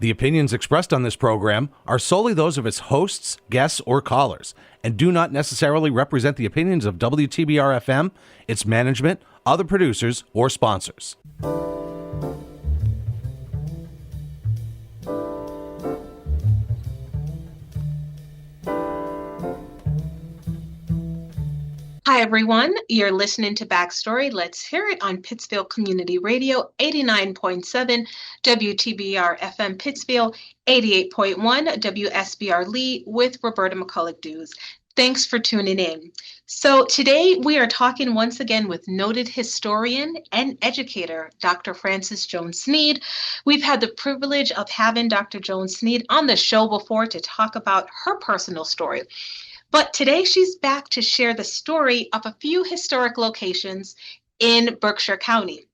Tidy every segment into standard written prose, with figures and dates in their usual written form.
The opinions expressed on this program are solely those of its hosts, guests, or callers, and do not necessarily represent the opinions of WTBR-FM, its management, other producers, or sponsors. Hi, everyone. You're listening to Backstory. Let's hear it on Pittsfield Community Radio, 89.7 WTBR-FM Pittsfield, 88.1 WSBR Lee with Roberta McCulloch-Dews. Thanks for tuning in. So today we are talking once again with noted historian and educator, Dr. Frances Jones-Sneed. We've had the privilege of having Dr. Jones-Sneed on the show before to talk about her personal story. But today she's back to share the story of a few historic locations in Berkshire County.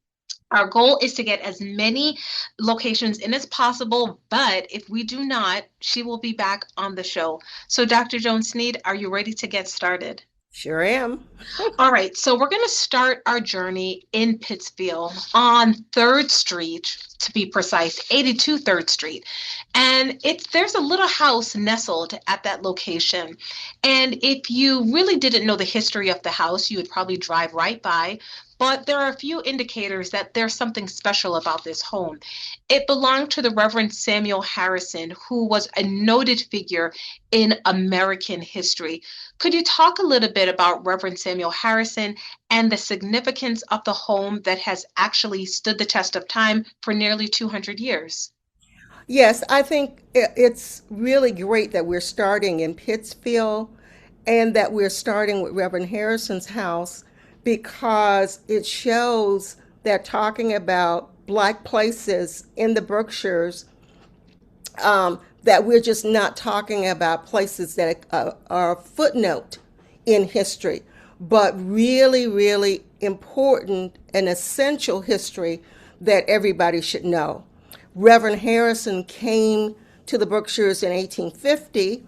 Our goal is to get as many locations in as possible, but if we do not, she will be back on the show. So Dr. Jones-Sneed, are you ready to get started? Sure am. All right, so we're going to start our journey in Pittsfield on 3rd Street, to be precise, 82 3rd Street. And there's a little house nestled at that location. And if you really didn't know the history of the house, you would probably drive right by. But there are a few indicators that there's something special about this home. It belonged to the Reverend Samuel Harrison, who was a noted figure in American history. Could you talk a little bit about Reverend Samuel Harrison and the significance of the home that has actually stood the test of time for nearly 200 years? Yes, I think it's really great that we're starting in Pittsfield and that we're starting with Reverend Harrison's house, because it shows that talking about Black places in the Berkshires, that we're just not talking about places that are a footnote in history, but really, really important and essential history that everybody should know. Reverend Harrison came to the Berkshires in 1850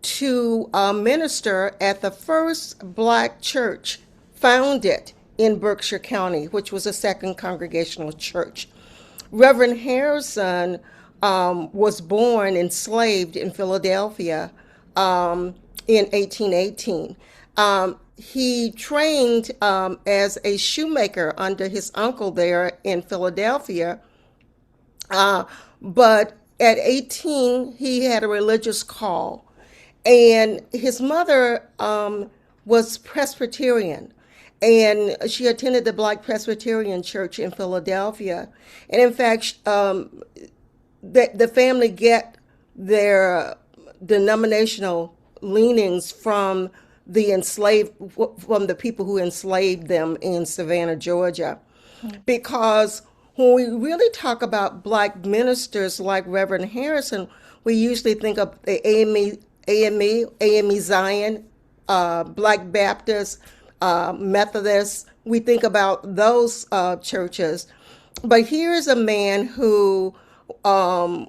to minister at the first Black church founded in Berkshire County, which was a Second Congregational Church. Reverend Harrison was born enslaved in Philadelphia in 1818. He trained as a shoemaker under his uncle there in Philadelphia, but at 18 he had a religious call. And his mother was Presbyterian, and she attended the Black Presbyterian Church in Philadelphia. And in fact, the family get their denominational leanings from the people who enslaved them in Savannah, Georgia. Because when we really talk about Black ministers like Reverend Harrison, we usually think of the AME Zion, Black Baptist, Methodist. We think about those churches. But here's a man who went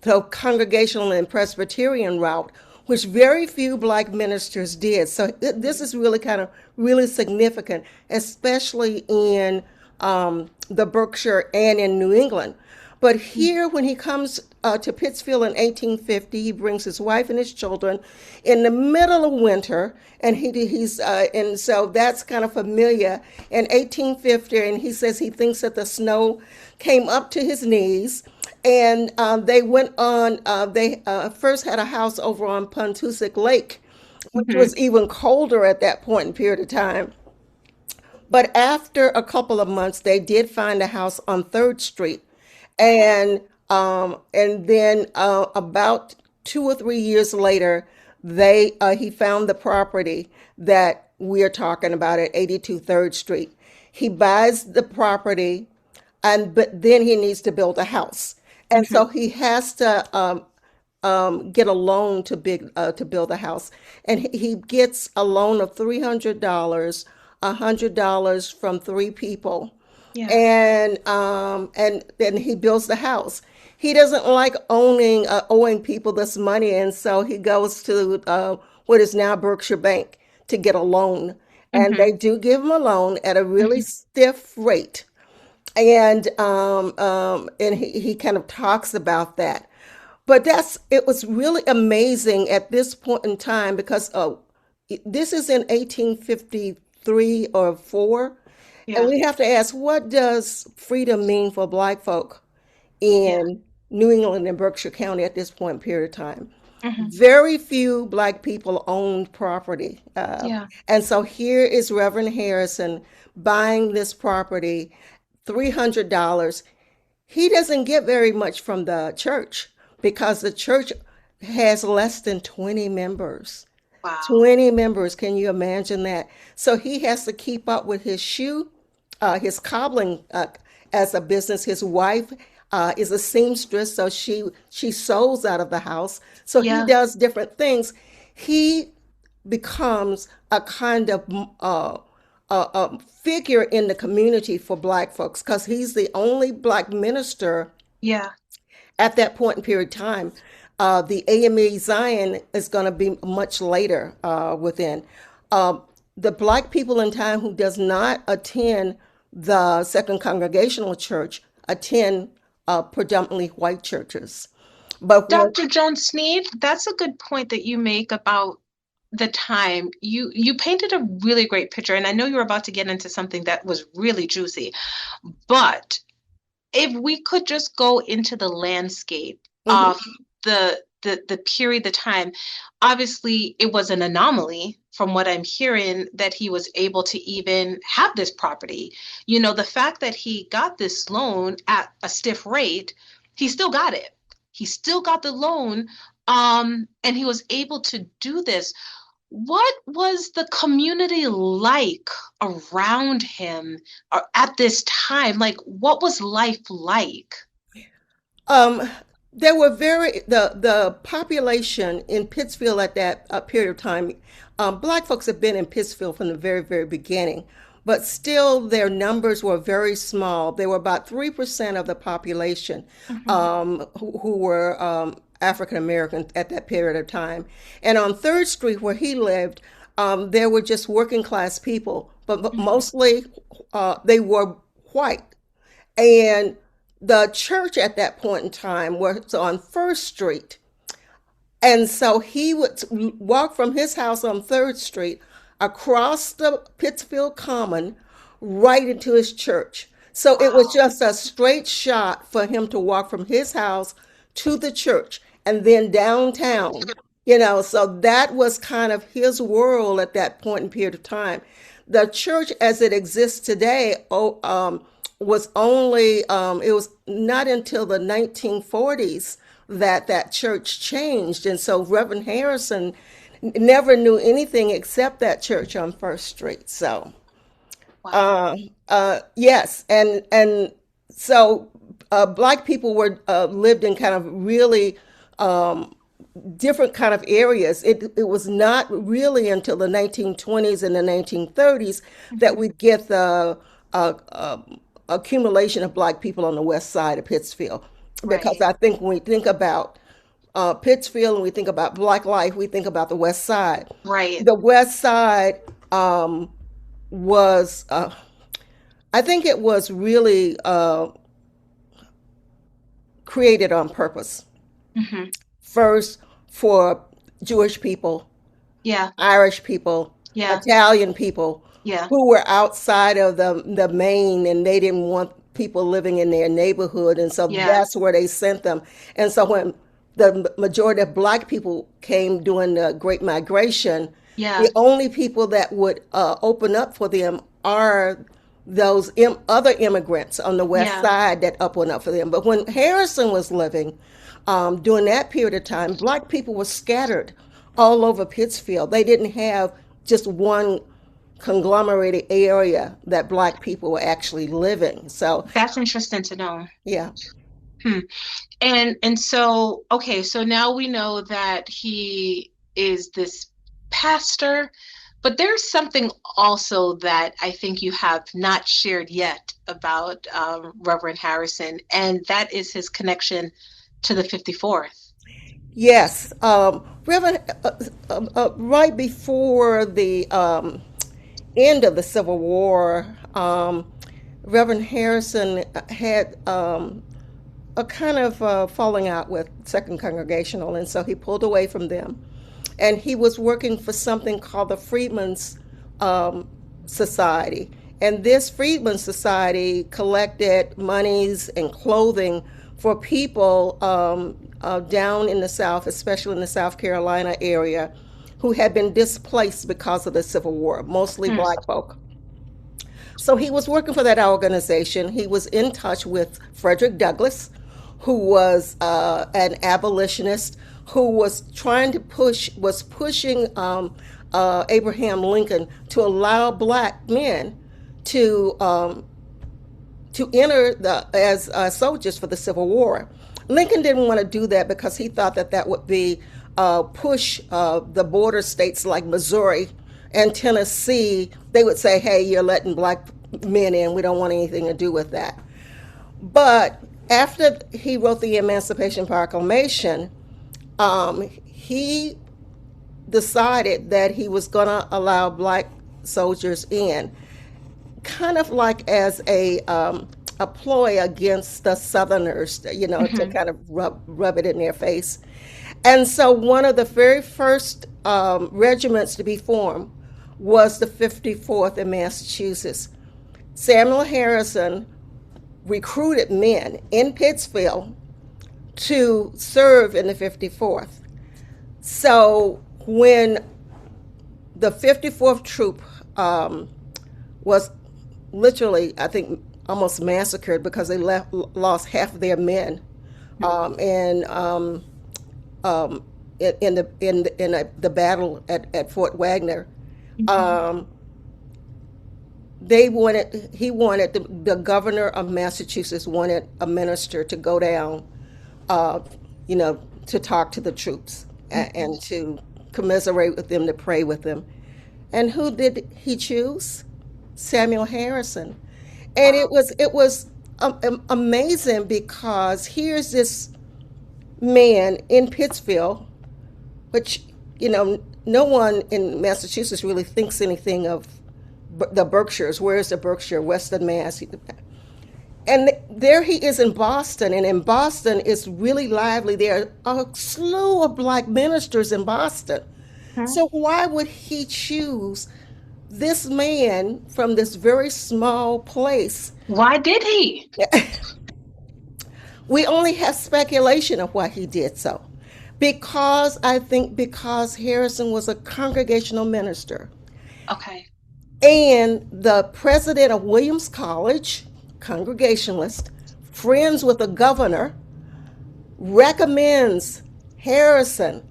the Congregational and Presbyterian route, which very few Black ministers did. So this is really significant, especially in the Berkshire and in New England. But here, when he comes to Pittsfield in 1850, he brings his wife and his children in the middle of winter, and and so that's kind of familiar. In 1850, and he says he thinks that the snow came up to his knees, and they went on. They first had a house over on Pontusic Lake, which was even colder at that point in period of time. But after a couple of months, they did find a house on 3rd Street. And then about 2 or 3 years later, he found the property that we are talking about at 82 3rd Street. He buys the property, but then he needs to build a house, and so he has to get a loan to build a house, and he gets a loan of $300, $100 from 3 people. Yeah. And then he builds the house. He doesn't like owing people this money, and so he goes to what is now Berkshire Bank to get a loan. And they do give him a loan at a really stiff rate. And he kind of talks about that. But it was really amazing at this point in time because this is in 1853 or 4. And Yeah. we have to ask, what does freedom mean for Black folk Yeah. in New England and Berkshire County at this point period of time? Hmm. Very few Black people owned property. Yeah. And so here is Reverend Harrison buying this property, $300. He doesn't get very much from the church because the church has less than 20 members. Wow. 20 members, can you imagine that? So he has to keep up with his cobbling as a business. His wife is a seamstress, so she sews out of the house. So he Yeah. does different things. He becomes a kind of a figure in the community for Black folks because he's the only Black minister Yeah. at that point in period of time. The AME Zion is going to be much later within. The Black people in time who does not attend the Second Congregational Church attend predominantly white churches. But what, Dr. Jones-Sneed, that's a good point that you make about the time. You painted a really great picture, and I know you're about to get into something that was really juicy. But if we could just go into the landscape Mhm. of the period, the time, obviously it was an anomaly from what I'm hearing that he was able to even have this property. You know, the fact that he got this loan at a stiff rate, he still got it. He still got the loan, and he was able to do this. What was the community like around him or at this time? Like, what was life like? Um, there were the population in Pittsfield at that period of time. Black folks have been in Pittsfield from the very beginning, but still their numbers were very small. They were about 3% of the population Mhm. who were African American at that period of time. And on Third Street, where he lived, there were just working class people, but Mhm. mostly they were white. And the church at that point in time was on First Street. And so he would walk from his house on Third Street across the Pittsfield Common right into his church. So it was Wow. just a straight shot for him to walk from his house to the church and then downtown. So that was kind of his world at that point in period of time. The church as it exists today, was only, it was not until the 1940s that church changed. And so Reverend Harrison never knew anything except that church on First Street. So, Wow. yes. And so Black people were lived in kind of really different kind of areas. It was not really until the 1920s and the 1930s that Mhm. we get the accumulation of Black people on the west side of Pittsfield. Because Right. I think when we think about Pittsfield and we think about Black life, we think about the west side. Right. The west side was, I think it was really created on purpose. Hmm. First, for Jewish people, Yeah. Irish people, Yeah. Italian people Yeah. who were outside of the main and they didn't want people living in their neighborhood. And so Yeah. that's where they sent them. And so when the majority of Black people came during the Great Migration, Yeah. the only people that would open up for them are those other immigrants on the west Yeah. side that opened up for them. But when Harrison was living, during that period of time, Black people were scattered all over Pittsfield. They didn't have just one conglomerated area that Black people were actually living. So, That's interesting to know. yeah. Hmm. And so, okay, so now we know that he is this pastor, but there's something also that I think you have not shared yet about Reverend Harrison, and that is his connection to the 54th. Yes. Reverend, right before the end of the Civil War, Reverend Harrison had a kind of falling out with Second Congregational, and so he pulled away from them. And he was working for something called the Freedmen's Society. And this Freedmen's Society collected monies and clothing for people down in the South, especially in the South Carolina area, who had been displaced because of the Civil War, mostly Black folk. So he was working for that organization. He was in touch with Frederick Douglass, who was an abolitionist, who was pushing Abraham Lincoln to allow Black men to enter as soldiers for the Civil War. Lincoln didn't want to do that because he thought that would be push the border states like Missouri and Tennessee. They would say, hey, you're letting Black men in. We don't want anything to do with that. But after he wrote the Emancipation Proclamation, he decided that he was going to allow Black soldiers in, kind of like as a ploy against the Southerners, to kind of rub it in their face. And so one of the very first regiments to be formed was the 54th in Massachusetts. Samuel Harrison recruited men in Pittsfield to serve in the 54th. So when the 54th troop was literally, I think, almost massacred because they lost half of their men in the battle at Fort Wagner. The governor of Massachusetts wanted a minister to go down, to talk to the troops and to commiserate with them, to pray with them. And who did he choose? Samuel Harrison. And it was amazing because here's this man in Pittsfield, which, no one in Massachusetts really thinks anything of the Berkshires. Where is the Berkshire? Western Mass. And there he is in Boston, and in Boston it's really lively. There are a slew of Black ministers in Boston. So why would he choose this man from this very small place? Why did he? We only have speculation of why he did so. Because Harrison was a congregational minister. Okay. And the president of Williams College, Congregationalist, friends with the governor, recommends Harrison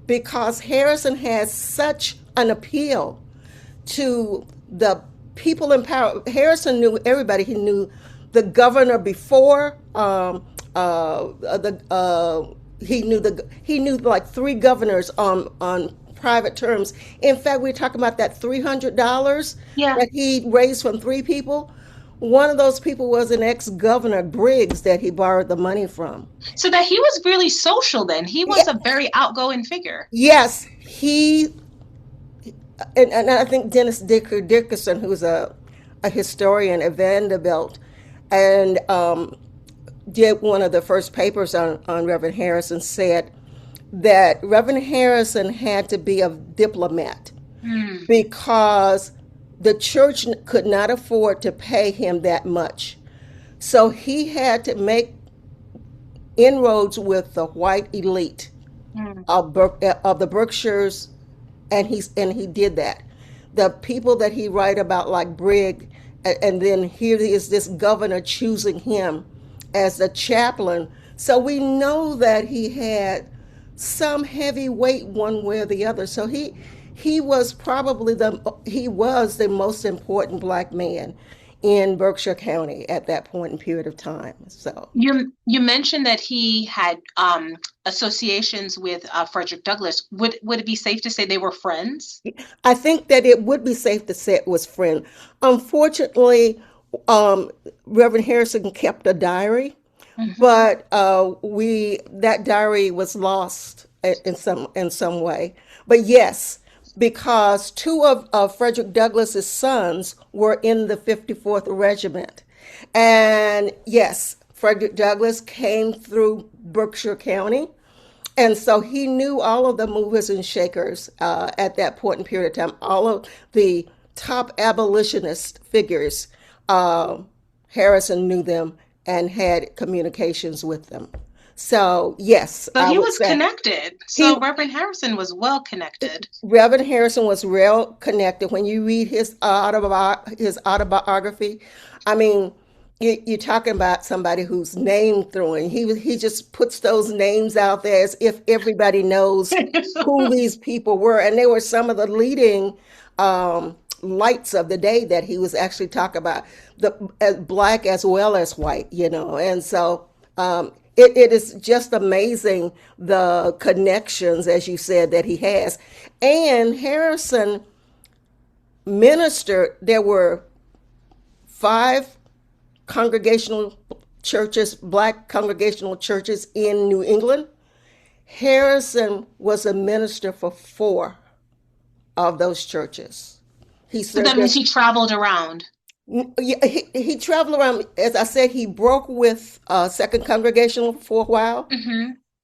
because Harrison has such an appeal to the people in power. Harrison knew everybody. He knew the governor before. He knew like 3 governors on private terms. In fact, we're talking about that $300 that he raised from 3 people. One of those people was an ex-governor, Briggs, that he borrowed the money from. So that he was really social then. He was a very outgoing figure. Yes, and I think Dennis Dickerson, who's a historian at Vanderbilt, and did one of the first papers on Reverend Harrison, said that Reverend Harrison had to be a diplomat because the church could not afford to pay him that much. So he had to make inroads with the white elite of the Berkshires, and he did that. The people that he write about, like Briggs, and then here is this governor choosing him as the chaplain. So we know that he had some heavy weight one way or the other. So he was probably the most important Black man in Berkshire County at that point in period of time. So you mentioned that he had associations with Frederick Douglass. Would it be safe to say they were friends? I think that it would be safe to say it was friend. Unfortunately, Reverend Harrison kept a diary, but that diary was lost in some way. But yes, because two of Frederick Douglass's sons were in the 54th Regiment. And yes, Frederick Douglass came through Berkshire County. And so he knew all of the movers and shakers at that point in period of time, all of the top abolitionist figures. Harrison knew them and had communications with them. So, yes, So I he would was say connected. he, So Reverend Harrison was well connected. Reverend Harrison was real connected. When you read his autobiography, I mean, you're talking about somebody who's name throwing. He just puts those names out there as if everybody knows who these people were, and they were some of the leading lights of the day that he was actually talking about, the as black as well as white, and so. It is just amazing the connections, as you said, that he has. And Harrison ministered, there were 5 congregational churches, black congregational churches in New England. Harrison was a minister for 4 of those churches. He So that served means as he traveled around. Yeah, he traveled around. As I said, he broke with Second Congregational for a while,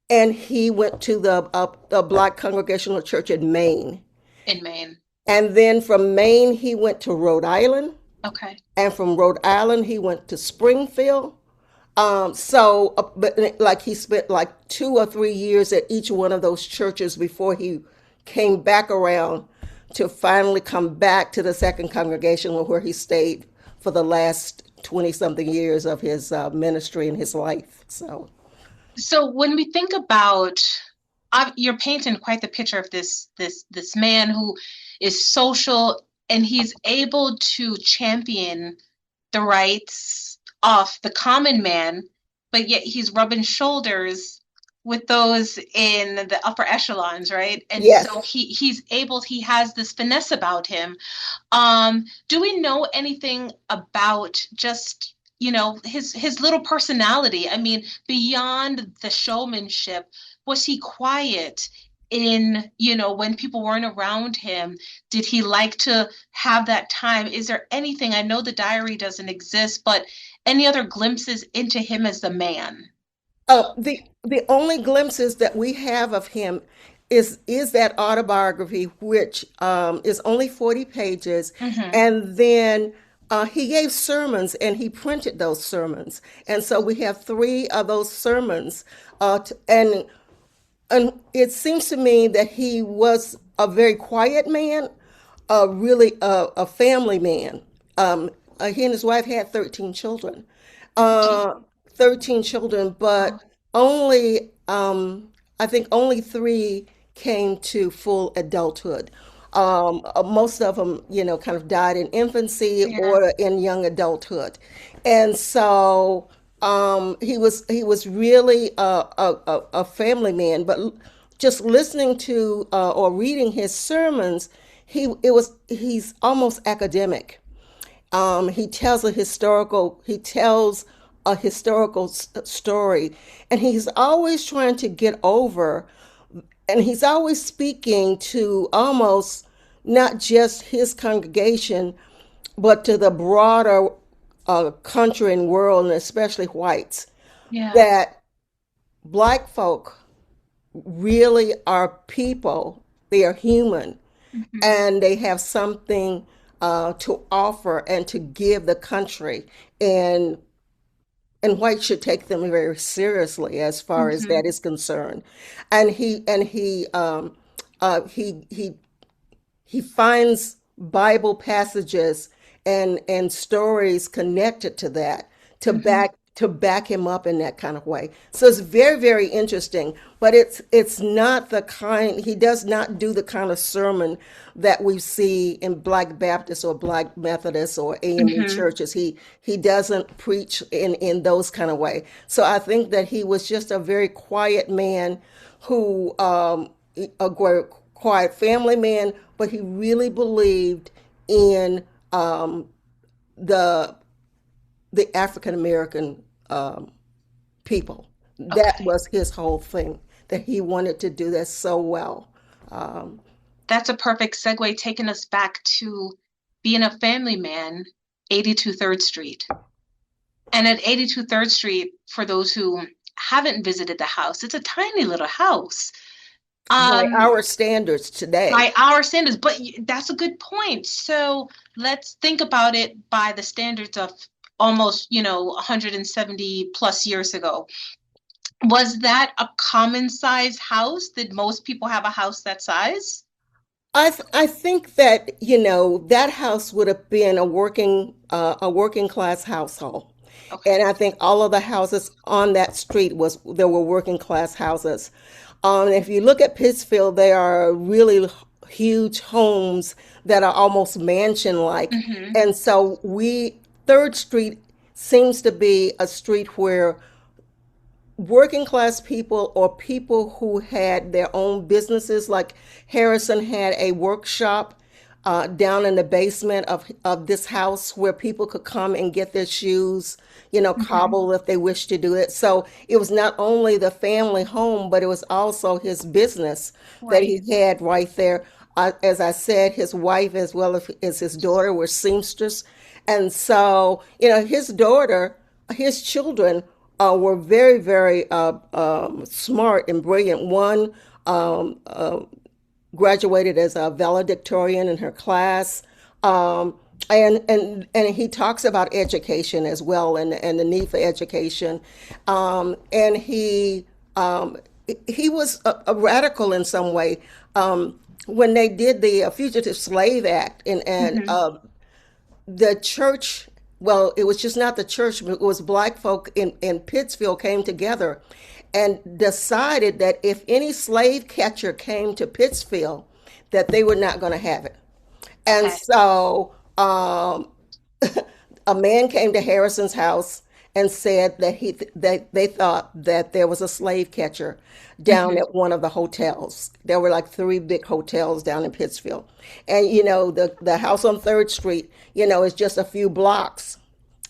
and he went to the Black Congregational Church in Maine. In Maine. And then from Maine, he went to Rhode Island, Okay. and from Rhode Island, he went to Springfield. But like he spent like 2 or 3 years at each one of those churches before he came back around to finally come back to the Second Congregation where he stayed for the last 20-something years of his ministry and his life. So when we think about, you're painting quite the picture of this man who is social, and he's able to champion the rights of the common man, but yet he's rubbing shoulders with those in the upper echelons, right? And Yes. so he has this finesse about him. Do we know anything about just, his little personality? I mean, beyond the showmanship, was he quiet in, when people weren't around him? Did he like to have that time? Is there anything, I know the diary doesn't exist, but any other glimpses into him as the man? The only glimpses that we have of him is that autobiography, which is only 40 pages, and then he gave sermons and he printed those sermons, and so we have 3 of those sermons, and it seems to me that he was a very quiet man, really a family man. He and his wife had 13 children. 13 children, but only, I think only 3 came to full adulthood. Most of them, kind of died in infancy Yeah. or in young adulthood. And so he was really a family man. But just listening to or reading his sermons, he's almost academic. He tells a historical story, and he's always trying to get over, and he's always speaking to almost not just his congregation, but to the broader country and world, and especially whites, Yeah. that black folk really are people. They are human, and they have something to offer and to give the country, and whites should take them very seriously as far as that is concerned. And he finds Bible passages and stories connected to that to back him up in that kind of way. So it's very, very interesting, but it's not the kind, he does not do the kind of sermon that we see in Black Baptist or Black Methodist or AME churches. He doesn't preach in those kind of way. So I think that he was just a very quiet man who, quiet family man, but he really believed in the African American people. That Okay. was his whole thing, that he wanted to do that so well. that's a perfect segue, taking us back to being a family man, 82 3rd Street. And at 82 3rd Street, for those who haven't visited the house, it's a tiny little house. By our standards today. By our standards, but that's a good point. So let's think about it by the standards of almost, 170 plus years ago. Was that a common size house? Did most people have a house that size? I think that, that house would have been a working class household. Okay. And I think all of the houses on that street there were working class houses. If you look at Pittsfield, there are really huge homes that are almost mansion-like. Mm-hmm. And so 3rd Street seems to be a street where working class people or people who had their own businesses, like Harrison had a workshop down in the basement of this house where people could come and get their shoes, cobble if they wished to do it. So it was not only the family home, but it was also his business that he had right there. As I said, his wife as well as his daughter were seamstress. And so, his children were very, very smart and brilliant. One graduated as a valedictorian in her class. And he talks about education as well, and the need for education. And he was a radical in some way. When they did the Fugitive Slave Act, and the church, well, it was just not the church, but it was black folk in Pittsfield came together and decided that if any slave catcher came to Pittsfield, that they were not going to have it. And Okay. so a man came to Harrison's house and said that they thought that there was a slave catcher down at one of the hotels. There were like 3 big hotels down in Pittsfield. And, the house on 3rd Street, is just a few blocks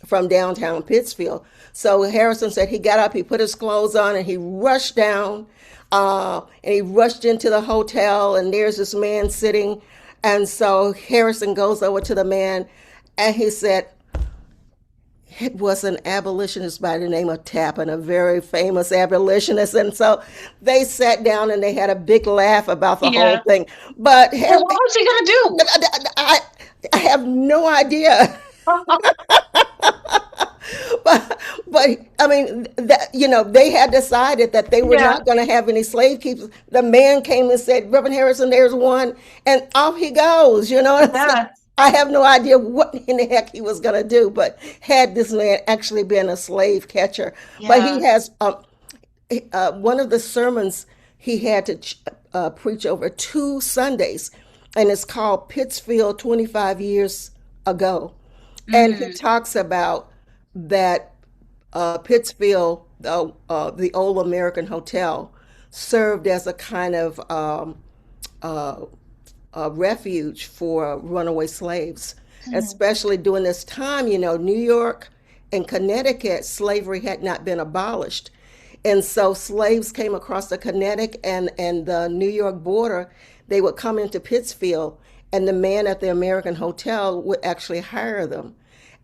from downtown Pittsfield. So Harrison said he got up, he put his clothes on, and he rushed down, and he rushed into the hotel, and there's this man sitting. And so Harrison goes over to the man, and he said, it was an abolitionist by the name of Tappan, a very famous abolitionist. And so they sat down and they had a big laugh about the whole thing. But Well, what was he going to do? I have no idea. But I mean, they had decided that they were not going to have any slave keepers. The man came and said, Reverend Harrison, there's one, and off he goes. Yeah. I have no idea what in the heck he was going to do, but had this man actually been a slave catcher. But he has one of the sermons he had to preach over 2 Sundays, and it's called Pittsfield 25 Years Ago. And he talks about that Pittsfield, the old American hotel, served as a kind of refuge for runaway slaves, especially during this time. New York and Connecticut, slavery had not been abolished. And so slaves came across the Connecticut and the New York border. They would come into Pittsfield, and the man at the American hotel would actually hire them.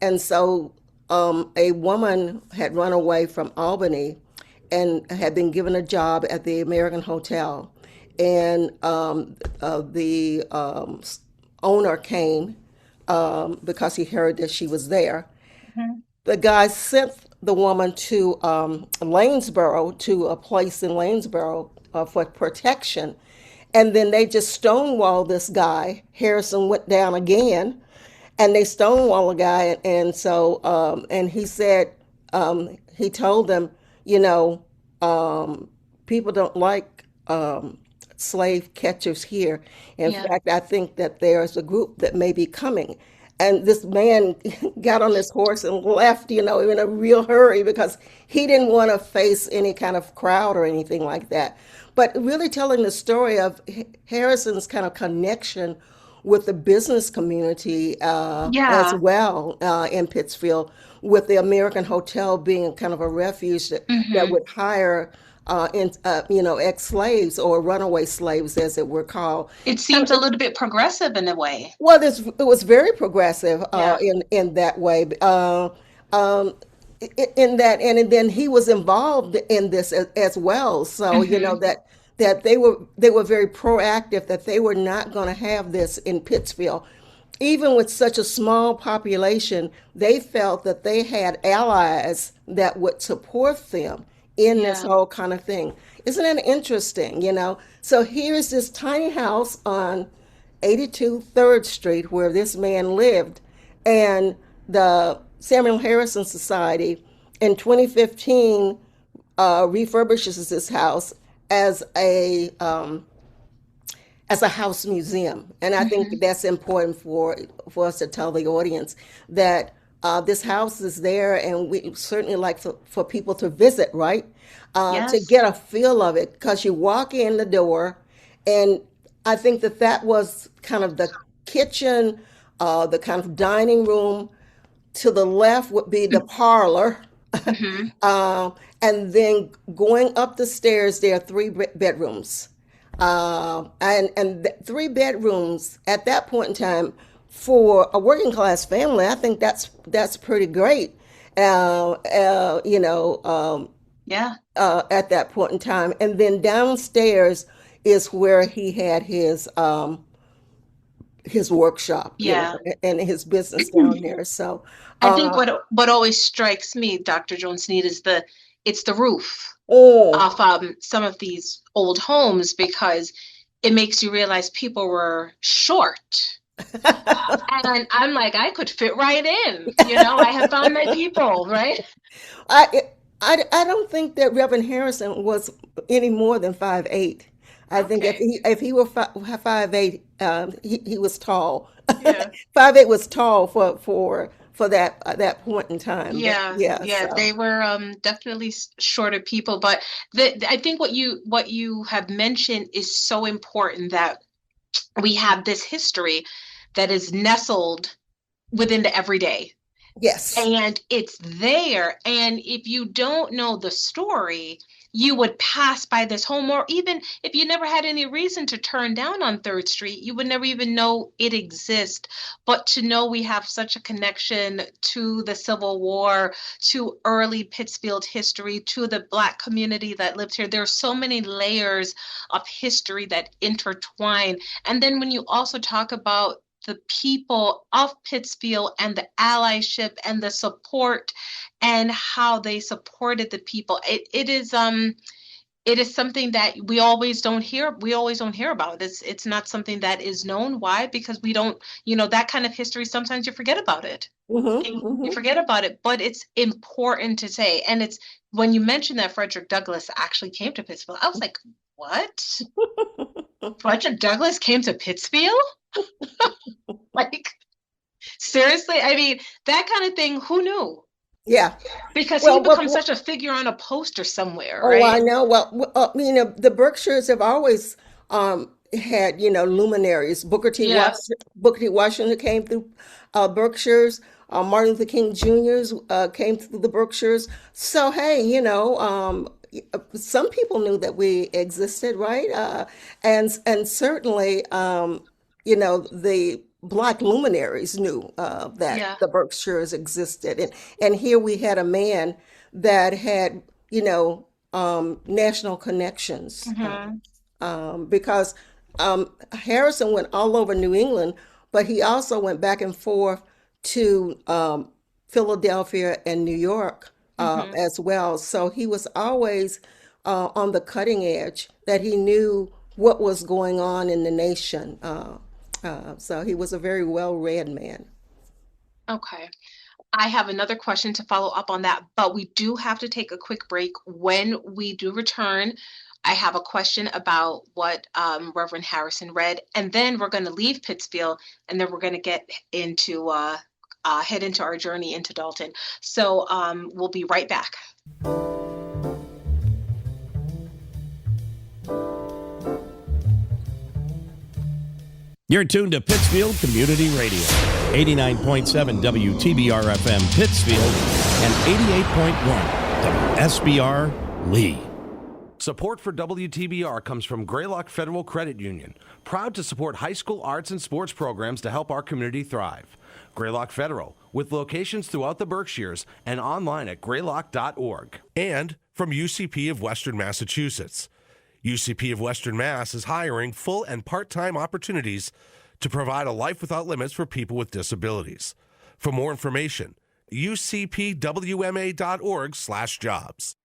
And so a woman had run away from Albany and had been given a job at the American hotel. And the owner came because he heard that she was there. The guy sent the woman to Lanesboro, to a place in Lanesboro for protection. And then they just stonewalled this guy. Harrison went down again, and they stonewalled the guy. And so, and he said, he told them, people don't like slave catchers here. In fact, I think that there's a group that may be coming. And this man got on his horse and left, in a real hurry, because he didn't want to face any kind of crowd or anything like that. But really telling the story of Harrison's kind of connection with the business community as well in Pittsfield, with the American Hotel being kind of a refuge that would hire ex-slaves or runaway slaves, as it were called. It seems a little bit progressive in a way. Well, it was very progressive Yeah. in that way. In that, and then he was involved in this as well. So that they were very proactive, that they were not going to have this in Pittsfield. Even with such a small population, they felt that they had allies that would support them in this Yeah. whole kind of thing. Isn't that interesting, So here's this tiny house on 82 3rd Street where this man lived, and the Samuel Harrison Society in 2015 refurbishes this house as a house museum. And I think that's important for us to tell the audience that this house is there, and we certainly like for people to visit, right? To Yes. get a feel of it, because you walk in the door, and I think that was kind of the kitchen, the kind of dining room. To the left would be the parlor. Hmm. And then going up the stairs, there are three bedrooms. And 3 bedrooms at that point in time for a working class family, I think that's pretty great. Yeah. At that point in time, and then downstairs is where he had his workshop, Yeah. and his business down there. So, I think what always strikes me, Dr. Jones-Sneed, is it's the roof oh, of some of these old homes, because it makes you realize people were short. And I'm like, I could fit right in. I have found my people, right? I, I don't think that Reverend Harrison was any more than 5'8". I think Okay. if he were 5'8", he was tall. Yeah. 5'8" was tall for that point in time. But Yeah, yeah, yeah, so they were definitely shorter people, but I think what you have mentioned is so important, that we have this history that is nestled within the everyday. yes, And it's there. And if you don't know the story, you would pass by this home, or even if you never had any reason to turn down on 3rd Street, you would never even know it exists. But to know we have such a connection to the Civil War, to early Pittsfield history, to the Black community that lived here, there's so many layers of history that intertwine. And then when you also talk about the people of Pittsfield and the allyship and the support and how they supported the people, it is something that we always don't hear about. It's not something that is known. Why? Because we don't, that kind of history, sometimes you forget about it. You hmm forget about it, but it's important to say. And it's when you mentioned that Frederick Douglass actually came to Pittsfield, I was like, what? Frederick Douglass came to Pittsfield? Like, seriously? I mean, that kind of thing, who knew? yeah. Because he Well, becomes such a figure on a poster somewhere, oh, I right? know. Well, the Berkshires have always had, luminaries. Yeah. Booker T. Washington came through Berkshires. Martin Luther King Jr.'s came through the Berkshires. So, hey, some people knew that we existed, right? And certainly, the Black luminaries knew that Yeah. the Berkshires existed, and here we had a man that had national connections, Hmm. because Harrison went all over New England, but he also went back and forth to Philadelphia and New York Hmm. as well. So he was always on the cutting edge, that he knew what was going on in the nation. So he was a very well-read man. Okay. I have another question to follow up on that, but we do have to take a quick break. When we do return, I have a question about what Reverend Harrison read, and then we're going to leave Pittsfield, and then we're going to get into head into our journey into Dalton. So we'll be right back. You're tuned to Pittsfield Community Radio, 89.7 WTBR-FM Pittsfield and 88.1 WSBR Lee. Support for WTBR comes from Greylock Federal Credit Union, proud to support high school arts and sports programs to help our community thrive. Greylock Federal, with locations throughout the Berkshires and online at greylock.org. And from UCP of Western Massachusetts. UCP of Western Mass is hiring full and part-time opportunities to provide a life without limits for people with disabilities. For more information, ucpwma.org/jobs.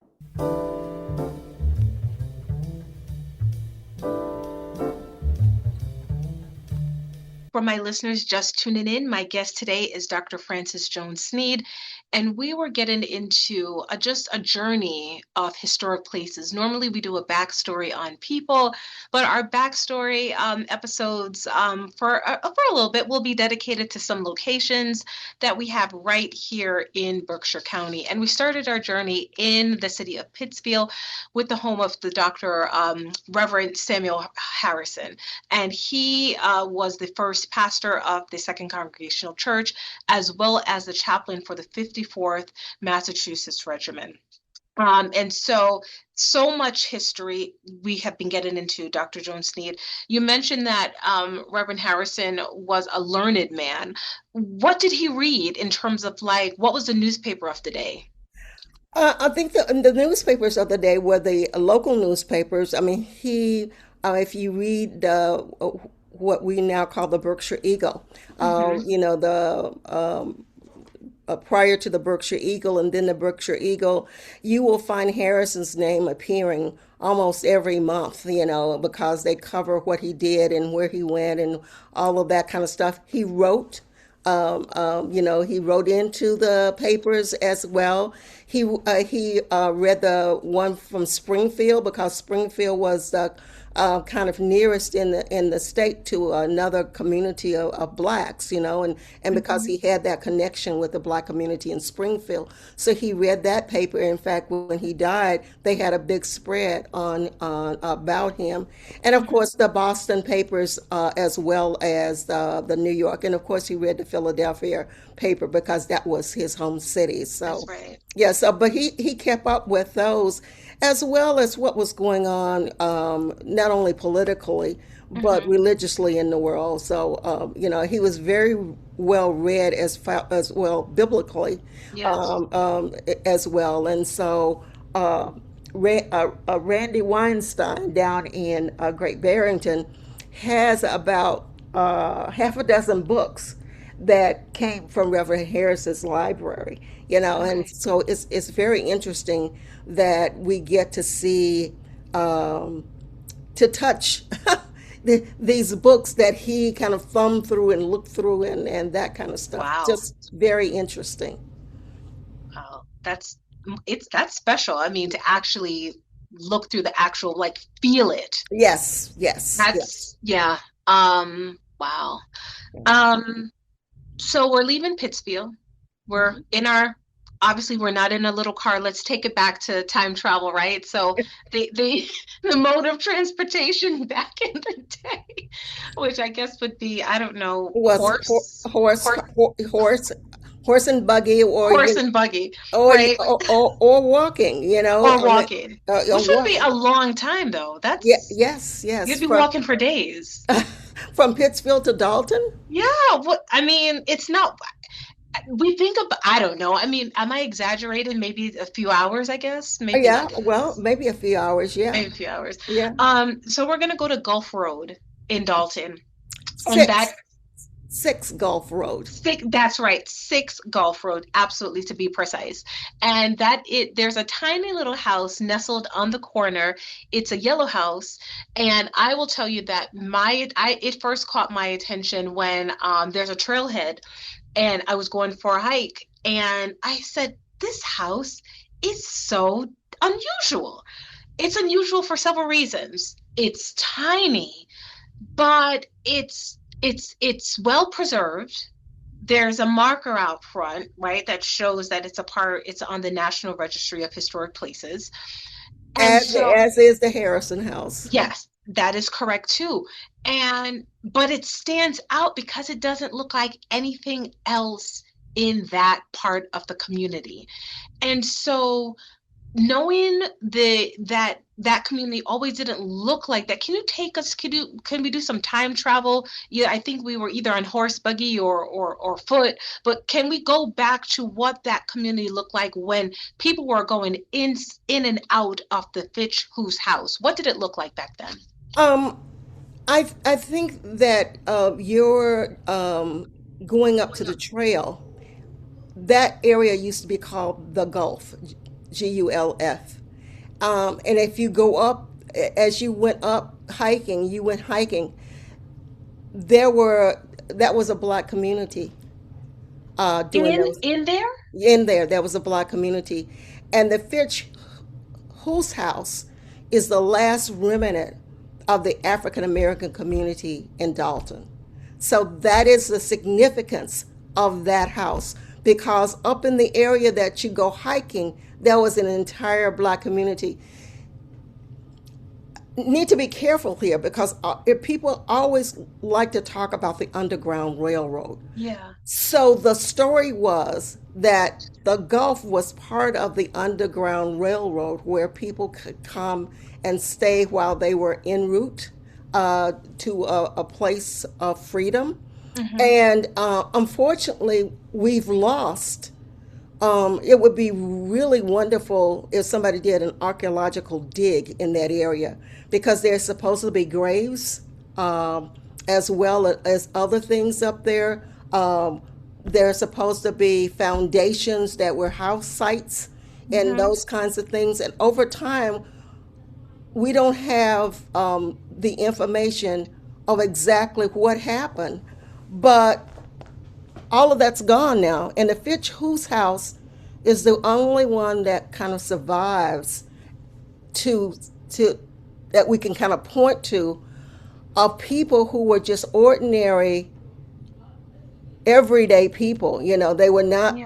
For my listeners just tuning in, my guest today is Dr. Frances Jones-Sneed, and we were getting into just a journey of historic places. Normally, we do a backstory on people, but our backstory episodes for a little bit will be dedicated to some locations that we have right here in Berkshire County. And we started our journey in the city of Pittsfield with the home of the Dr. Reverend Samuel Harrison, and he was the first pastor of the Second Congregational Church, as well as the chaplain for the 54th Massachusetts Regiment. And so much history we have been getting into, Dr. Jones-Sneed. You mentioned that Reverend Harrison was a learned man. What did he read in terms of, like, what was the newspaper of the day? I think the newspapers of the day were the local newspapers. I mean, if you read what we now call the Berkshire Eagle, prior to the Berkshire Eagle and then the Berkshire Eagle, you will find Harrison's name appearing almost every month, because they cover what he did and where he went and all of that kind of stuff. He wrote. He wrote into the papers as well. He read the one from Springfield, because Springfield was the kind of nearest in the state to another community of blacks, and because he had that connection with the black community in Springfield. So he read that paper. In fact, when he died, they had a big spread on about him. And of course, the Boston papers, as well as the New York. And of course, he read the Philadelphia paper because that was his home city. So, that's right. Yeah, but he kept up with those, as well as what was going on, not only politically, but religiously in the world. So, he was very well read as well biblically, yes. As well. And so Randy Weinstein down in Great Barrington has about half a dozen books that came from Reverend Harris's library, and so it's very interesting that we get to see, to touch these books that he kind of thumbed through and looked through and that kind of stuff. Wow. Just very interesting. Wow, that's special. I mean, to actually look through the actual, like, feel it. Yes. Yeah. Wow. So we're leaving Pittsfield. We're obviously we're not in a little car. Let's take it back to time travel, right? So the mode of transportation back in the day, which I guess would be, I don't know, horse and buggy, right? or walking, or walking. Which would be walking. a long time, though. That's Yes. You'd be walking for days. From Pittsfield to Dalton? Yeah. It's not. We think of, I don't know. I mean, am I exaggerating? Maybe a few hours, I guess. Maybe. Yeah. Well, maybe a few hours. Yeah. Maybe a few hours. Yeah. So we're gonna go to Gulf Road in Dalton. Six Gulf Road. That's right. 6 Gulf Road, absolutely, to be precise. And there's a tiny little house nestled on the corner. It's a yellow house. And I will tell you that it first caught my attention when there's a trailhead and I was going for a hike. And I said, this house is so unusual. It's unusual for several reasons. It's tiny, but it's well preserved. There's a marker out front, right, that shows that it's on the National Registry of Historic Places. As is the Harrison House. Yes, that is correct too. But it stands out because it doesn't look like anything else in that part of the community. And so knowing that that community always didn't look like that. Can you take us, can we do some time travel? Yeah, I think we were either on horse, buggy, or foot, but can we go back to what that community looked like when people were going in and out of the Fitch Who's house? What did it look like back then? Um, I think that you're going up to the trail. That area used to be called the Gulf, Gulf. And if you go up, as you went up hiking, you went hiking. That was a black community doing those. In there? In there, there was a black community, and the Fitch Whose house is the last remnant of the African American community in Dalton. So that is the significance of that house, because up in the area that you go hiking, there was an entire black community. Need to be careful here, because if people always like to talk about the Underground Railroad. Yeah. So the story was that the Gulf was part of the Underground Railroad, where people could come and stay while they were en route to a place of freedom. And unfortunately, we've lost. It would be really wonderful if somebody did an archaeological dig in that area, because there's supposed to be graves as well as other things up there. There's supposed to be foundations that were house sites and those kinds of things. And over time, we don't have the information of exactly what happened. But all of that's gone now. And the Fitch Whose house is the only one that kind of survives to that we can kind of point to, of people who were just ordinary, everyday people. You know, they were not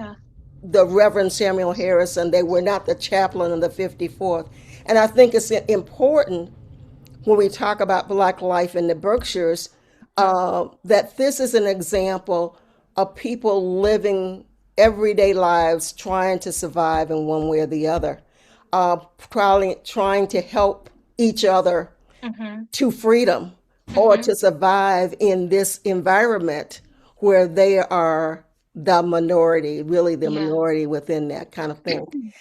the Reverend Samuel Harrison. They were not the chaplain of the 54th. And I think it's important when we talk about Black life in the Berkshires that this is an example of people living everyday lives, trying to survive in one way or the other, probably trying to help each other to freedom or to survive in this environment where they are the minority, really the minority within that kind of thing.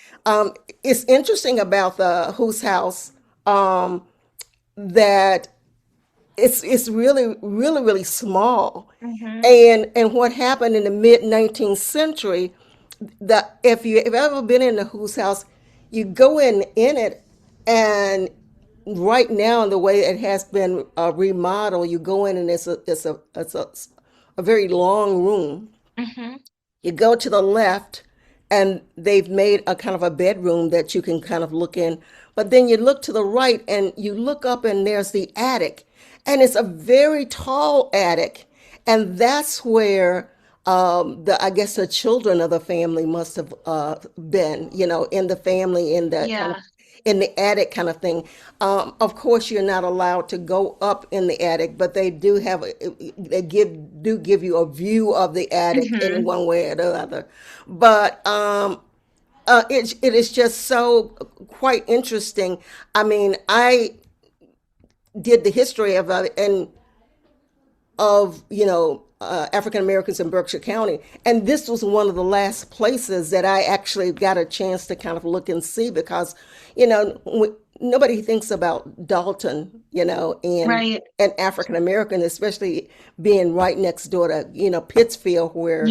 It's interesting about the Whose house that it's really small. And what happened in the mid 19th century, that if you've ever been in the Whose house, you go in it, and right now the way it has been remodeled, you go in and it's a very long room. You go to the left, and they've made a kind of a bedroom that you can kind of look in. But then you look to the right, and you look up, and there's the attic. And it's a very tall attic. And that's where I guess the children of the family must have been, you know, in the family, in the kind of, in the attic kind of thing. Of course, you're not allowed to go up in the attic, but they do have give you a view of the attic in one way or the other. But it is just so quite interesting. I mean, I did the history of African Americans in Berkshire County, and this was one of the last places that I actually got a chance to kind of look and see, because nobody thinks about Dalton, and African American, especially being right next door to Pittsfield, where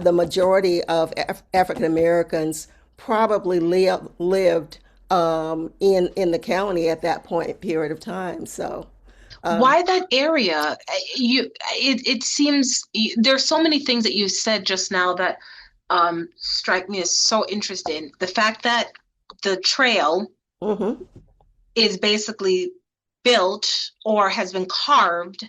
the majority of African Americans probably lived in the county at that period of time. So why that area? It seems there's so many things that you said just now that strike me as so interesting. The fact that the trail is basically built or has been carved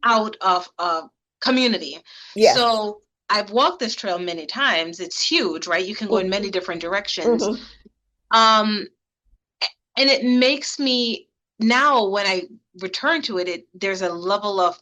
out of a community. Yes. So I've walked this trail many times. It's huge, right? You can go in many different directions. And it makes me, now when I return to it, there's a level of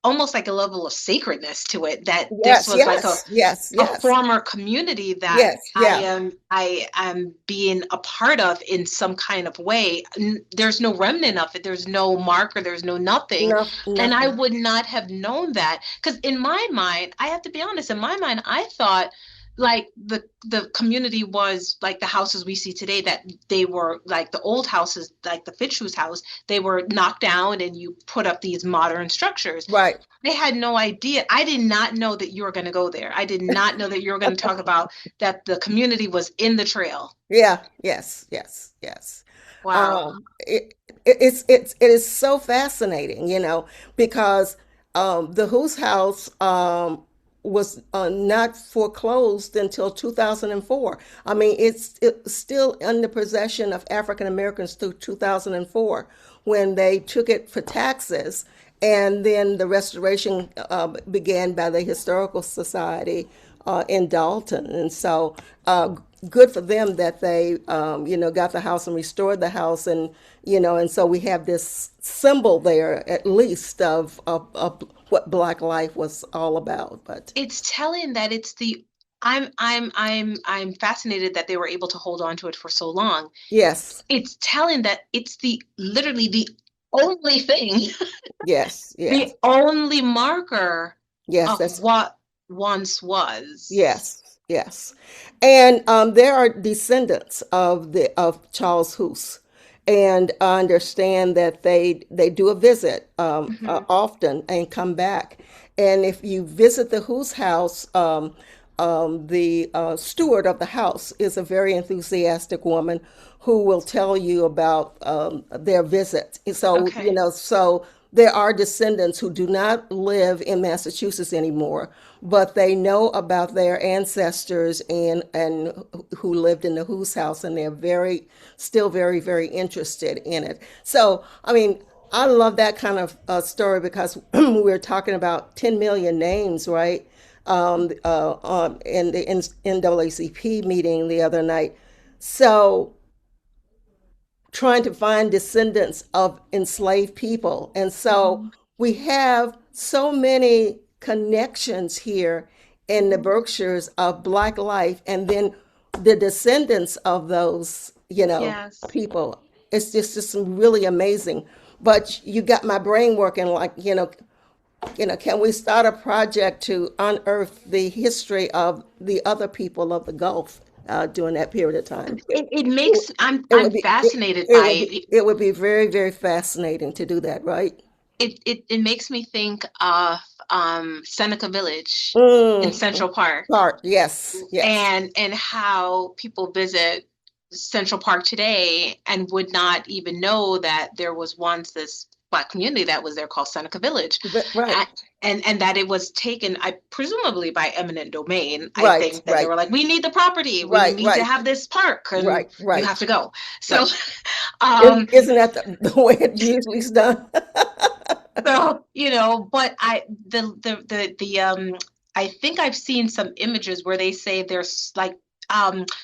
almost like a level of sacredness to it, that this Yes, was like yes, yes, a yes, former community that yes, yeah, I am being a part of in some kind of way. There's no remnant of it. There's no marker. There's no nothing. no, And I nothing. would not have known that, because in my mind, I have to be honest, in my mind, I thought like the community was like the houses we see today, that they were like the old houses, like the Fitzhugh's house, they were knocked down and you put up these modern structures. Right. They had no idea. I did not know that you were going to go there. I did not know that you were going to talk about that the community was in the trail. Yeah, yes, yes, yes. Wow. It is so fascinating, because the Who's House was not foreclosed until 2004. I mean, it's still in the possession of African Americans through 2004 when they took it for taxes. And then the restoration began by the Historical Society in Dalton. And so good for them that they, got the house and restored the house. And so we have this symbol there, at least, of what Black life was all about. But It's telling that it's the I'm fascinated that they were able to hold on to it for so long. yes, It's telling that it's the literally the only thing, yes, the yes, only marker yes, of that's what once was. yes, yes. And there are descendants of Charles Hoos, and I understand that they do a visit Mhm. often and come back. And if you visit the Hoos house, the steward of the house is a very enthusiastic woman who will tell you about their visit. So, Okay. so there are descendants who do not live in Massachusetts anymore, but they know about their ancestors and who lived in the Who's house, and they're still very, very interested in it. So, I mean, I love that kind of story because we were talking about 10 million names, right? In the NAACP meeting the other night. So trying to find descendants of enslaved people. And so Mhm. we have so many connections here in the Berkshires of Black life, and then the descendants of those, Yes. people. It's just really amazing. But you got my brain working like, can we start a project to unearth the history of the other people of the Gulf during that period of time? It makes It I'm would be it, fascinated it by would be it. it would be very, very fascinating to do that, right? It makes me think of Seneca Village in Mm, Central Park, part, yes, yes, and how people visit Central Park today and would not even know that there was once this Black community that was there called Seneca Village, right, A- and that it was taken, I presumably by eminent domain. I right, think that they right, were like, we need the property, we right, need to right, have this park, and right, you right, have to go. So, right. um, Isn't that the way it usually is done? so, but I think I've seen some images where they say there's like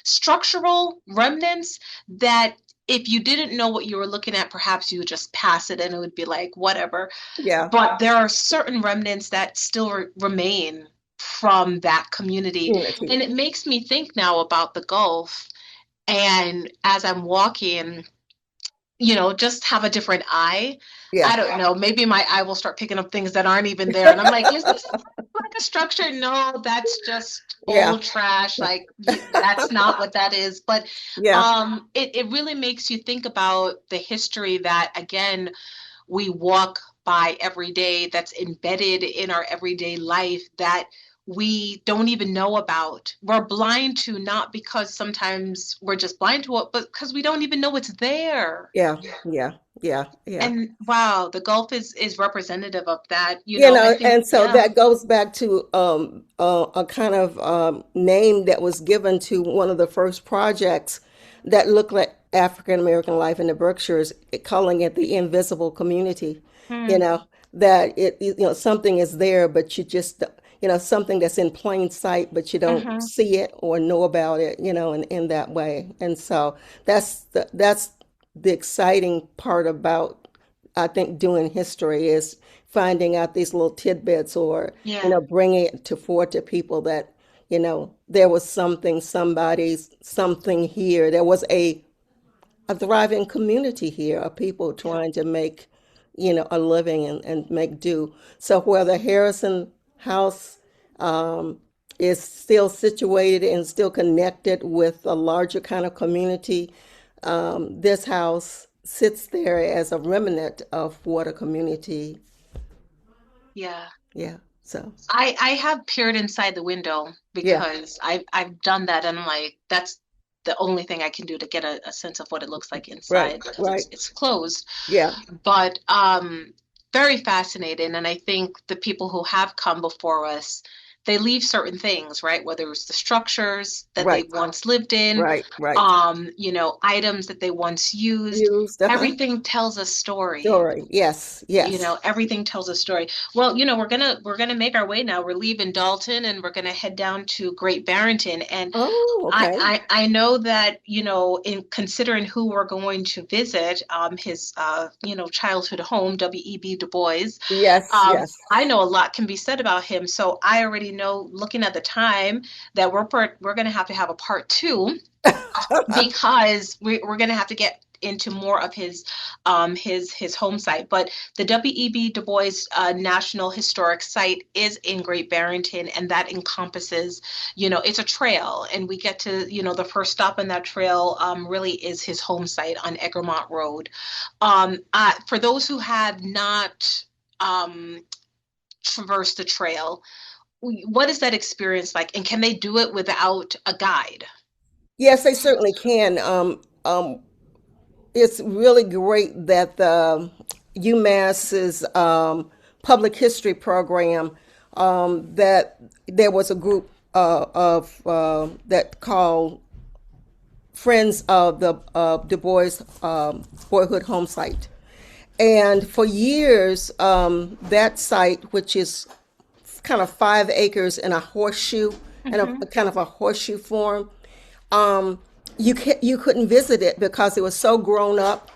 structural remnants that if you didn't know what you were looking at, perhaps you would just pass it and it would be like whatever. Yeah, But there are certain remnants that still remain from that community. unity. And it makes me think now about the Gulf. And as I'm walking, just have a different eye. Yeah, I don't know. Maybe my eye will start picking up things that aren't even there. And I'm like, is this like a structure? No, that's just yeah, old trash. Like, that's not what that is. But yeah, it really makes you think about the history that, again, we walk by every day, that's embedded in our everyday life, that we don't even know about. We're blind to, not because sometimes we're just blind to it, but because we don't even know it's there. yeah, yeah, yeah, yeah. And wow, the Gulf is representative of that. I think, And so yeah. that goes back to a kind of name that was given to one of the first projects that looked like African American life in the Berkshires, calling it the invisible community. You Hmm. know, that something is there, but you just, something that's in plain sight, but you don't Hmm. see it or know about it, in that way. And so that's the exciting part about I think, doing history is finding out these little tidbits, or, Yeah. bringing it to forward to people that, there was something, something here. There was a thriving community here of people trying to make, a living and make do. So where the Harrison House is still situated and still connected with a larger kind of community, this house sits there as a remnant of what a community, Yeah. yeah. So, I have peered inside the window yeah, because I've done that, and I'm like, that's the only thing I can do to get a sense of what it looks like right, inside, because right, it's closed. yeah, But very fascinating. And I think the people who have come before us, they leave certain things, right? Whether it's the structures that they right, once lived in, right, right. items that they once used. Used, Everything tells a story. story. Yes, yes. Everything tells a story. Well, we're gonna make our way now. We're leaving Dalton and we're gonna head down to Great Barrington. And Oh, okay. I know that, in considering who we're going to visit, his childhood home, W.E.B. Du Bois, Yes, yes. I know a lot can be said about him. So I already know, looking at the time, that we're going to have a part two, because we're going to have to get into more of his home site. But the W.E.B. Du Bois National Historic Site is in Great Barrington, and that encompasses, it's a trail, and we get to, the first stop on that trail really is his home site on Egremont Road. For those who have not traversed the trail, what is that experience like, and can they do it without a guide? Yes, they certainly can. It's really great that the UMass's public history program, that there was a group of that called Friends of the Du Bois Boyhood Home Site. And for years, that site, which is kind of 5 acres in a horseshoe, and a kind of a horseshoe form, you couldn't visit it because it was so grown up.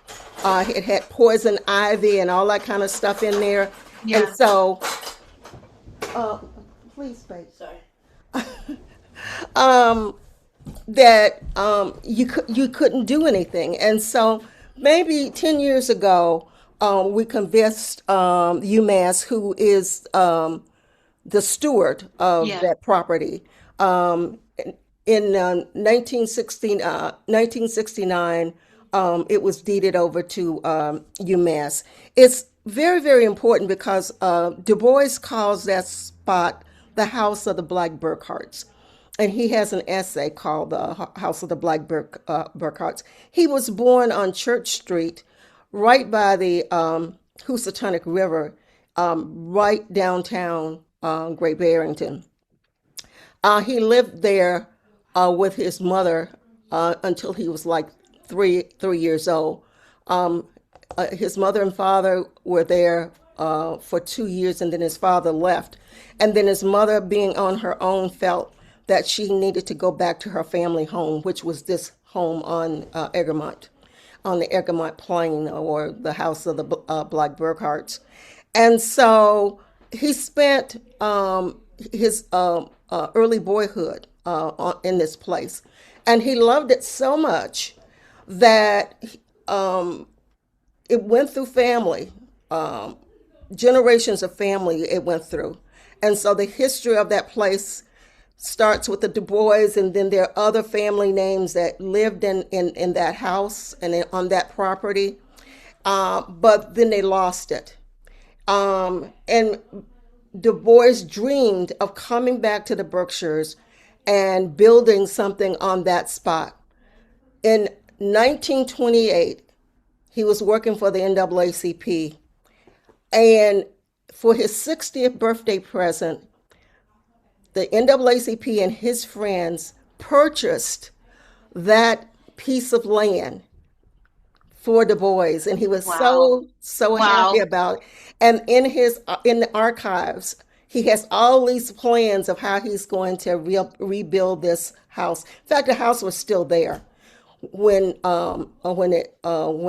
It had poison ivy and all that kind of stuff in there. Yeah. And so, please, babe. Sorry. That you couldn't do anything. And so maybe 10 years ago, we convinced UMass, who is the steward of Yeah. that property. In 1969, it was deeded over to UMass. It's very, very important because Du Bois calls that spot the House of the Black Burkharts. And he has an essay called The House of the Black Burkharts. He was born on Church Street, right by the Housatonic River, right downtown Great Barrington. He lived there with his mother until he was like three years old. His mother and father were there for 2 years, and then his father left. And then his mother, being on her own, felt that she needed to go back to her family home, which was this home on Egremont, on the Egremont Plain, or the House of the Black Burkharts. And so he spent his early boyhood in this place. And he loved it so much that it went through family, generations of family it went through. And so the history of that place starts with the Du Bois, and then there are other family names that lived in that house and on that property. But then they lost it. And Du Bois dreamed of coming back to the Berkshires and building something on that spot. In 1928, he was working for the NAACP, and for his 60th birthday present, the NAACP and his friends purchased that piece of land for Du Bois, and he was so happy about it. And in the archives, he has all these plans of how he's going to rebuild this house. In fact, the house was still there when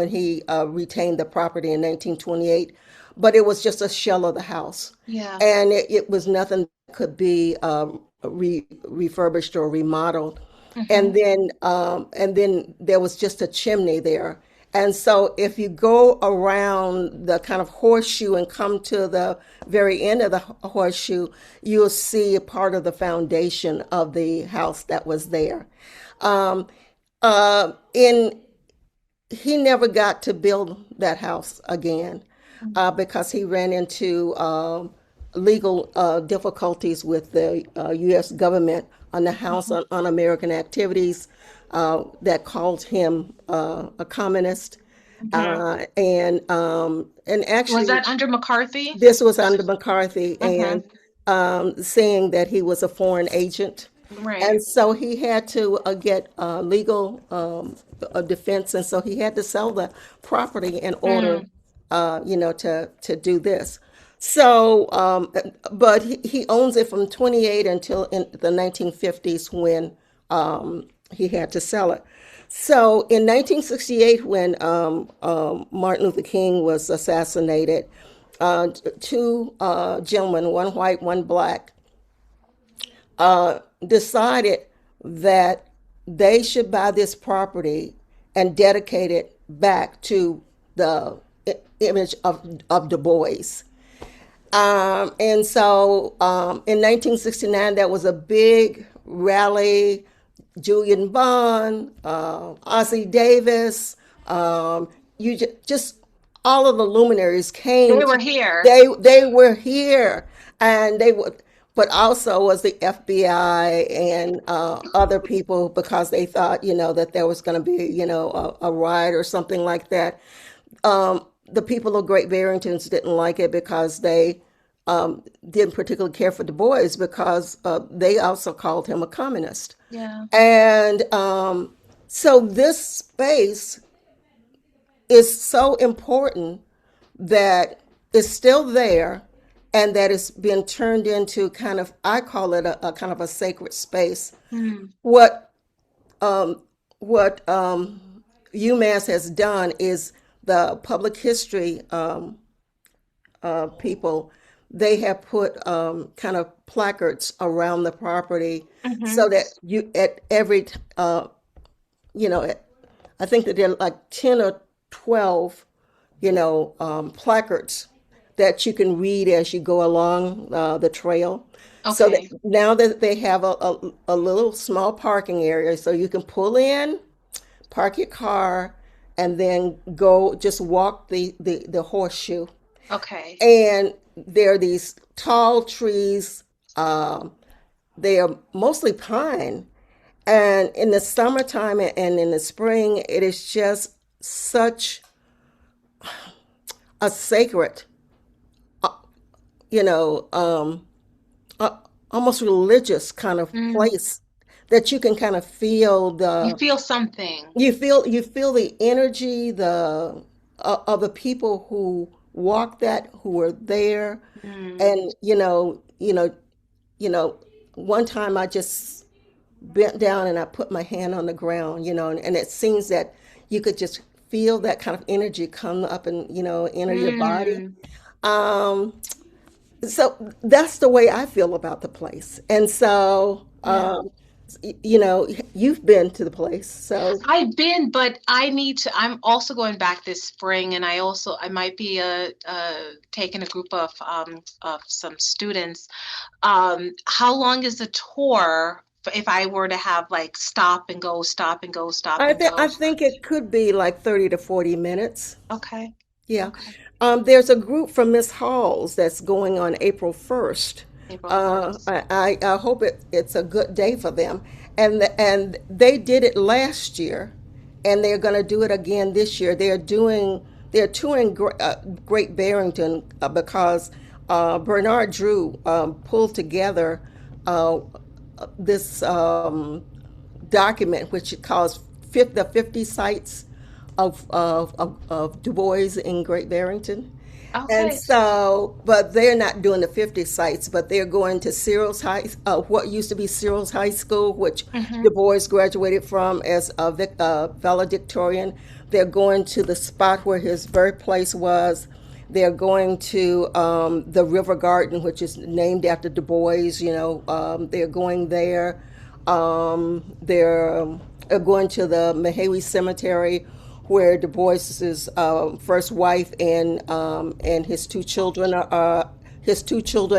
he retained the property in 1928, but it was just a shell of the house, Yeah. and it was nothing that could be refurbished or remodeled. And then there was just a chimney there. And so if you go around the kind of horseshoe and come to the very end of the horseshoe, you'll see a part of the foundation of the house that was there. In He never got to build that house again because he ran into legal difficulties with the U.S. government on the House on Un-American Activities that called him a communist. And actually, Was that under McCarthy? this was under McCarthy, Mhm. and saying that he was a foreign agent. Right. And so he had to get legal defense, and so he had to sell the property in order, to do this. So, but he owns it from 28 until in the 1950s when he had to sell it. So in 1968, when Martin Luther King was assassinated, two gentlemen, one white, one black, decided that they should buy this property and dedicate it back to the image of Du Bois. And so in 1969, there was a big rally. Julian Bond, Ossie Davis, just all of the luminaries came. They were here. They were here, and they would, but also was the FBI and other people, because they thought, that there was going to be, a riot or something like that. The people of Great Barrington didn't like it because they didn't particularly care for Du Bois, because they also called him a communist. Yeah. And so this space is so important that it's still there, and that it's been turned into kind of, I call it a kind of a sacred space. What UMass has done is the public history people, they have put kind of placards around the property, so that you at every I think that there are like 10 or 12 placards that you can read as you go along the trail. So that now that they have a little small parking area, so you can pull in, park your car, and then just walk the horseshoe. Okay. And there are these tall trees. They are mostly pine. And in the summertime and in the spring, it is just such a sacred, almost religious kind of place that you can kind of feel You feel something. you feel the energy of the people who walk that, who were there. And one time I just bent down and I put my hand on the ground, and it seems that you could just feel that kind of energy come up and enter your body. So that's the way I feel about the place. And so you've been to the place, so I've been, but I'm also going back this spring, and I might be taking a group of some students. How long is the tour if I were to have like stop and go, stop and go, stop and go? I think it could be like 30 to 40 minutes. Okay. Yeah. There's a group from Miss Hall's that's going on April 1st. April 1st. I hope it's a good day for them. And they did it last year, and they're going to do it again this year. They're touring Great Barrington because Bernard Drew pulled together this document which it calls the 50 sites of Du Bois in Great Barrington. And Okay. so, but they're not doing the 50 sites, but they're going to Cyril's what used to be Cyril's High School, which Mm-hmm. Du Bois graduated from as a valedictorian. They're going to the spot where his birthplace was. They're going to the River Garden, which is named after Du Bois. They're going there. They're going to the Mehewi Cemetery, where Du Bois's first wife and his two children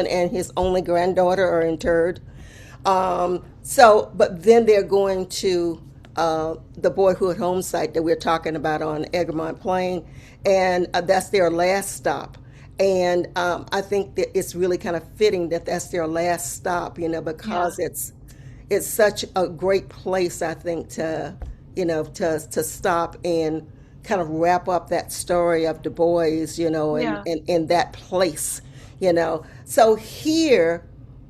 and his only granddaughter are interred. But then they're going to the Boyhood Home site that we're talking about on Egremont Plain, and that's their last stop. And I think that it's really kind of fitting that that's their last stop, because Yeah. it's such a great place, I think, to stop and kind of wrap up that story of Du Bois, Yeah. and in that place, So here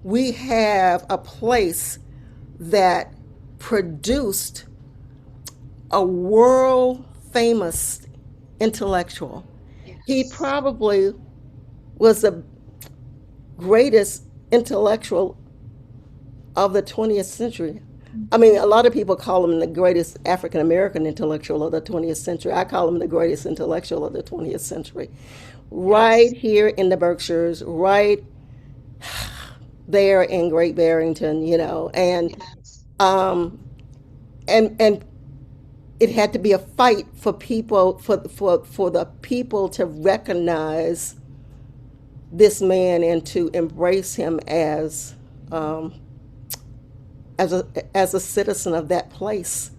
we have a place that produced a world famous intellectual. He Yes. probably was the greatest intellectual of the 20th century. I mean, a lot of people call him the greatest African American intellectual of the 20th century. I call him the greatest intellectual of the 20th century. Right Yes. here in the Berkshires, right there in Great Barrington, Yes. um, and it had to be a fight for people for the people to recognize this man and to embrace him um, as a citizen of that place,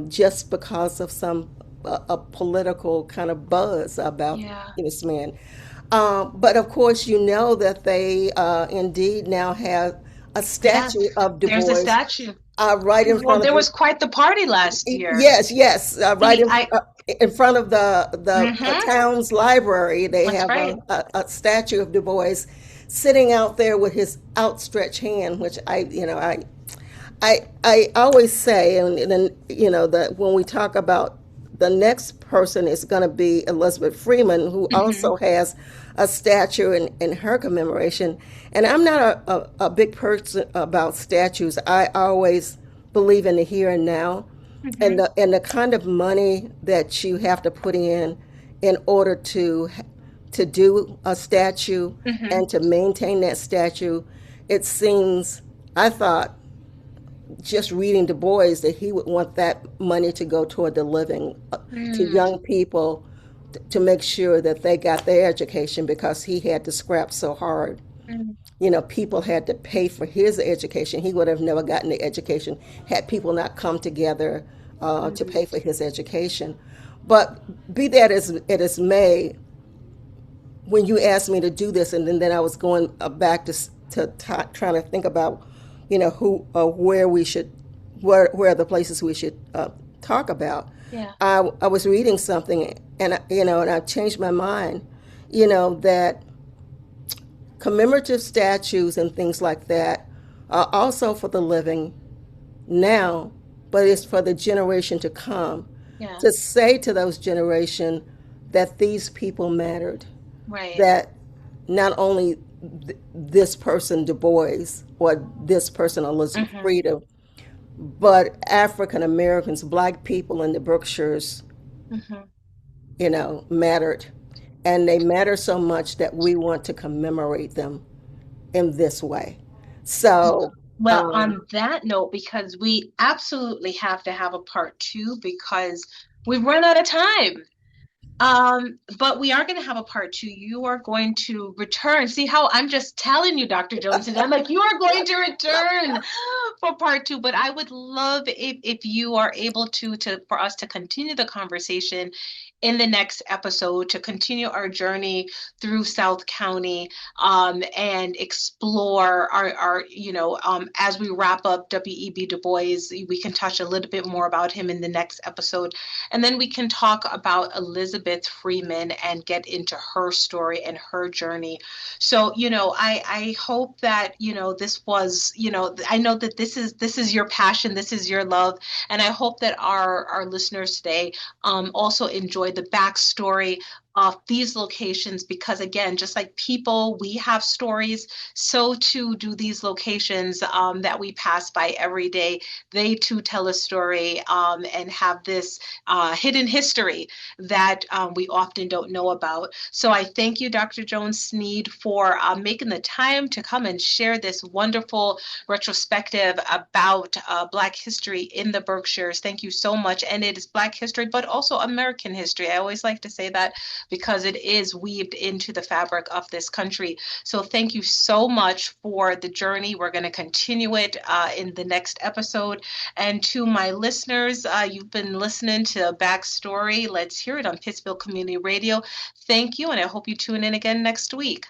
just because of some a political kind of buzz about Yeah. this man. But of course, that they indeed now have a Yes. statue of Du There's a Bois statue. right in Well, front of there the. was quite the party last year. Yes, yes, right See, I. in front of the Mm-hmm. town's library. They That's have right. a statue of Du Bois sitting out there with his outstretched hand, which I always say, and then that when we talk about the next person is going to be Elizabeth Freeman, who Mm-hmm. also has a statue in her commemoration. And I'm not a big person about statues. I always believe in the here and now, and Mm-hmm. the kind of money that you have to put in order to do a statue Mm-hmm. and to maintain that statue. It seems, I thought, just reading Du Bois, that he would want that money to go toward the living, to Mm. young people, to make sure that they got their education, because he had to scrap so hard. Mm. People had to pay for his education. He would have never gotten the education had people not come together to Mm. pay for his education. But be that as it is may, when you asked me to do this, and then I was going back to trying to think about, who where we should, where are the places we should talk about. Yeah. I was reading something, and and I changed my mind. That commemorative statues and things like that are also for the living now, but it's for the generation to come, Yeah. to say to those generation that these people mattered, Right. that not only this person Du Bois or this person Elizabeth Mm-hmm. Freedom, but African Americans, Black people in the Berkshires, Mm-hmm. mattered. And they matter so much that we want to commemorate them in this way. So, Well, um, on that note, because we absolutely have to have a part two because we've run out of time. But we are going to have a part two. You are going to return. See how I'm just telling you, Dr. Jones, and I'm like, you are going to return for part two. But I would love if you are able to for us to continue the conversation in the next episode, to continue our journey through South County, and explore our as we wrap up W.E.B. Du Bois, we can touch a little bit more about him in the next episode. And then we can talk about Elizabeth Freeman and get into her story and her journey. So, I hope that, this was, I know that this is your passion, this is your love. And I hope that our listeners today also enjoy the backstory these locations, because again, just like people, we have stories, so too do these locations that we pass by every day. They too tell a story and have this hidden history that we often don't know about. So I thank you, Dr. Jones-Sneed, for making the time to come and share this wonderful retrospective about Black history in the Berkshires. Thank you so much. And it is Black history, but also American history. I always like to say that because it is weaved into the fabric of this country. So thank you so much for the journey. We're going to continue it in the next episode. And to my listeners, you've been listening to Backstory. Let's hear it on Pittsfield Community Radio. Thank you, and I hope you tune in again next week.